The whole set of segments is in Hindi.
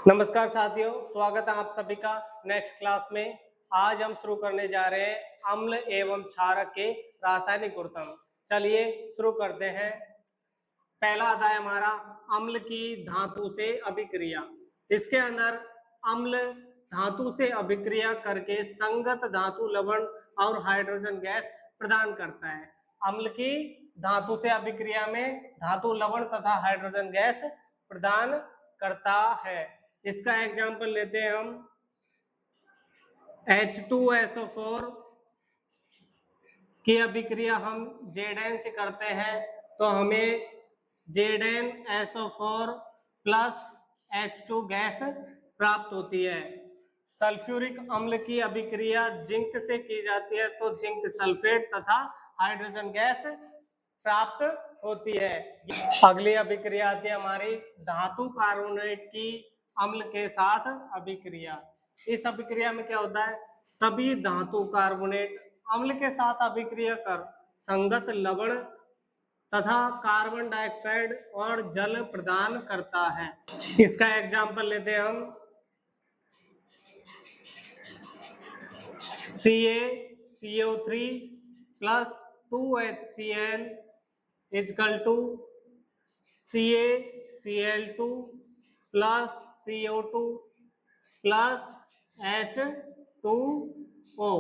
नमस्कार साथियों, स्वागत है आप सभी का नेक्स्ट क्लास में। आज हम शुरू करने जा रहे हैं अम्ल एवं क्षारक के रासायनिक गुणधर्म। चलिए शुरू करते हैं। पहला अध्याय हमारा अम्ल की धातु से अभिक्रिया। इसके अंदर अम्ल धातु से अभिक्रिया करके संगत धातु लवण और हाइड्रोजन गैस प्रदान करता है। अम्ल की धातु से अभिक्रिया में धातु लवण तथा हाइड्रोजन गैस प्रदान करता है। इसका एग्जाम्पल लेते हैं हम। H2SO4 की अभिक्रिया हम Zn से करते हैं तो हमें ZnSO4 प्लस H2 गैस प्राप्त होती है। सल्फ्यूरिक अम्ल की अभिक्रिया जिंक से की जाती है तो जिंक सल्फेट तथा हाइड्रोजन गैस प्राप्त होती है। अगली अभिक्रिया आती है हमारी धातु कार्बोनेट की अम्ल के साथ अभिक्रिया। इस अभिक्रिया में क्या होता है, सभी धातु कार्बोनेट अम्ल के साथ अभिक्रिया कर संगत लवण तथा कार्बन डाइऑक्साइड और जल प्रदान करता है। इसका एग्जाम्पल लेते हैं हम। CaCO3 plus 2HCl is equal to CaCl2 plus CO2 plus H2O।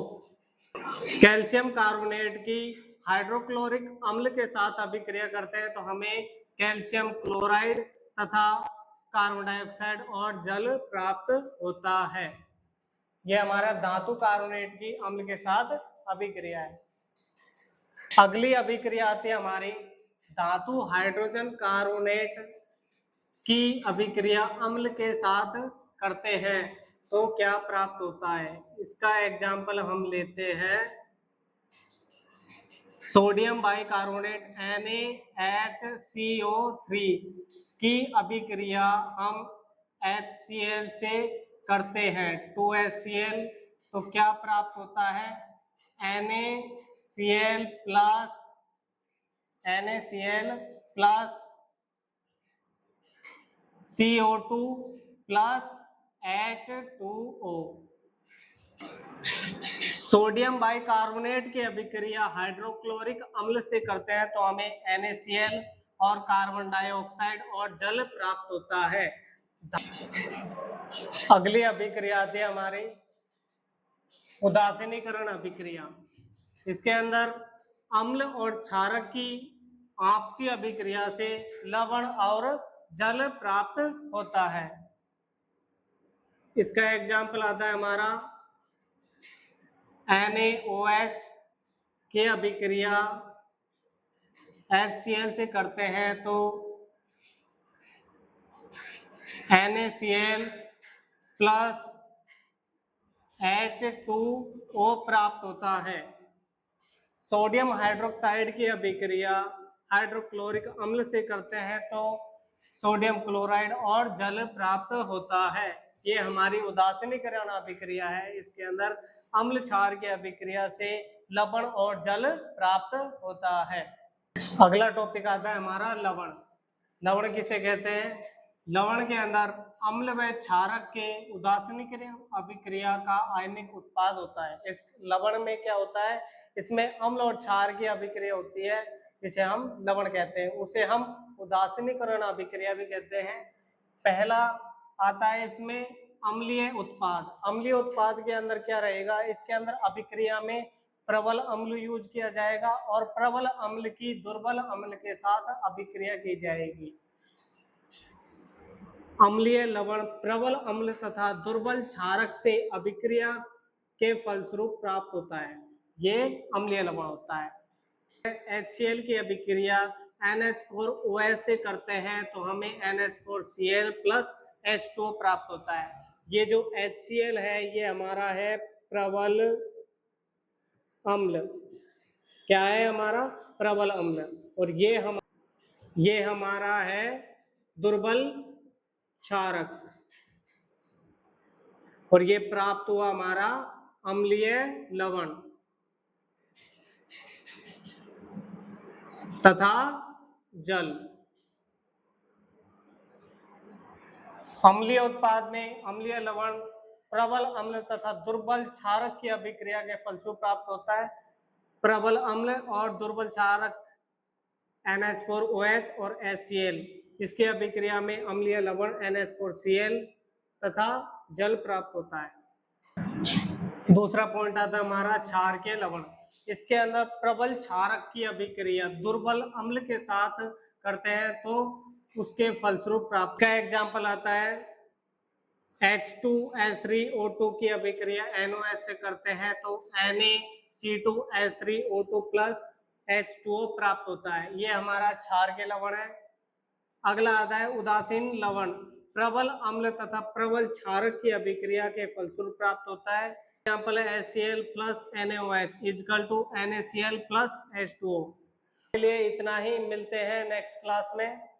Calcium carbonate की हाइड्रोक्लोरिक अम्ल के साथ अभिक्रिया करते हैं तो हमें कैल्शियम क्लोराइड तथा कार्बन डाइऑक्साइड और जल प्राप्त होता है। यह हमारा धातु कार्बोनेट की अम्ल के साथ अभिक्रिया है। अगली अभिक्रिया आती है हमारी धातु हाइड्रोजन कार्बोनेट की अभिक्रिया अम्ल के साथ करते हैं तो क्या प्राप्त होता है। इसका एग्जाम्पल हम लेते हैं। सोडियम बाइकार्बोनेट NaHCO3 की अभिक्रिया हम HCl से करते हैं 2HCl तो क्या प्राप्त होता है, NaCl plus CO2 plus H2O। Sodium bicarbonate की अभिक्रिया हाइड्रोक्लोरिक अम्ल से करते हैं तो हमें NaCl और कार्बन डाइऑक्साइड और जल प्राप्त होता है। अगली अभिक्रिया आती है हमारी उदासीनीकरण अभिक्रिया। इसके अंदर अम्ल और क्षारक की आपसी अभिक्रिया से लवण और जल प्राप्त होता है। इसका एग्जाम्पल आता है हमारा NaOH की अभिक्रिया HCl से करते हैं तो NaCl प्लस H2O प्राप्त होता है। सोडियम हाइड्रोक्साइड की अभिक्रिया हाइड्रोक्लोरिक अम्ल से करते हैं तो सोडियम क्लोराइड और जल प्राप्त होता है। ये हमारी उदासीनीकरण अभिक्रिया है। इसके अंदर अम्ल क्षार की अभिक्रिया से लवण और जल प्राप्त होता है। अगला टॉपिक आता है हमारा लवण। लवण किसे कहते हैं, लवण के अंदर अम्ल व क्षारक के उदासीनीकरण अभिक्रिया का आयनिक उत्पाद होता है। इस लवण में क्या होता है, इसमें अम्ल और क्षार की अभिक्रिया होती है जिसे हम लवण कहते हैं, उसे हम उदासीनीकरण अभिक्रिया भी कहते हैं। पहला आता है इसमें अम्लीय उत्पाद। अम्लीय उत्पाद के अंदर क्या रहेगा, इसके अंदर अभिक्रिया में प्रबल अम्ल यूज किया जाएगा और प्रबल अम्ल की दुर्बल अम्ल के साथ अभिक्रिया की जाएगी। अम्लीय लवण प्रबल अम्ल तथा दुर्बल क्षारक से अभिक्रिया के फलस्वरूप प्राप्त होता है, ये अम्लीय लवण होता है। HCl की अभिक्रिया NH4OH से करते हैं तो हमें NH4Cl प्लस H2O प्राप्त होता है। ये जो HCl है ये हमारा है प्रबल अम्ल। क्या है हमारा, प्रबल अम्ल। और ये हमारा है दुर्बल क्षारक और ये प्राप्त हुआ हमारा अम्लीय लवण तथा जल। अम्लीय उत्पाद में अम्लीय लवण प्रबल अम्ल तथा दुर्बल क्षारक की अभिक्रिया के फलस्वरूप प्राप्त होता है। प्रबल अम्ल और दुर्बल क्षारक NH4OH और HCl, इसकी अभिक्रिया में अम्लीय लवण NH4Cl तथा जल प्राप्त होता है। दूसरा पॉइंट आता है हमारा क्षार के लवण। इसके अंदर प्रबल क्षारक की अभिक्रिया दुर्बल अम्ल के साथ करते हैं तो उसके फलस्वरूप प्राप्त का एग्जाम्पल आता है H2H3O2 की अभिक्रिया NOH से करते हैं तो NaC2H3O2 प्लस H2O प्राप्त होता है। ये हमारा क्षार के लवण है। अगला आता है उदासीन लवण, प्रबल अम्ल तथा प्रबल क्षारक की अभिक्रिया के फलस्वरूप प्राप्त होता है। एग्जाम्पल है HCl plus NaOH is equal to NaCl plus H2O। के लिए इतना ही, मिलते हैं नेक्स्ट क्लास में।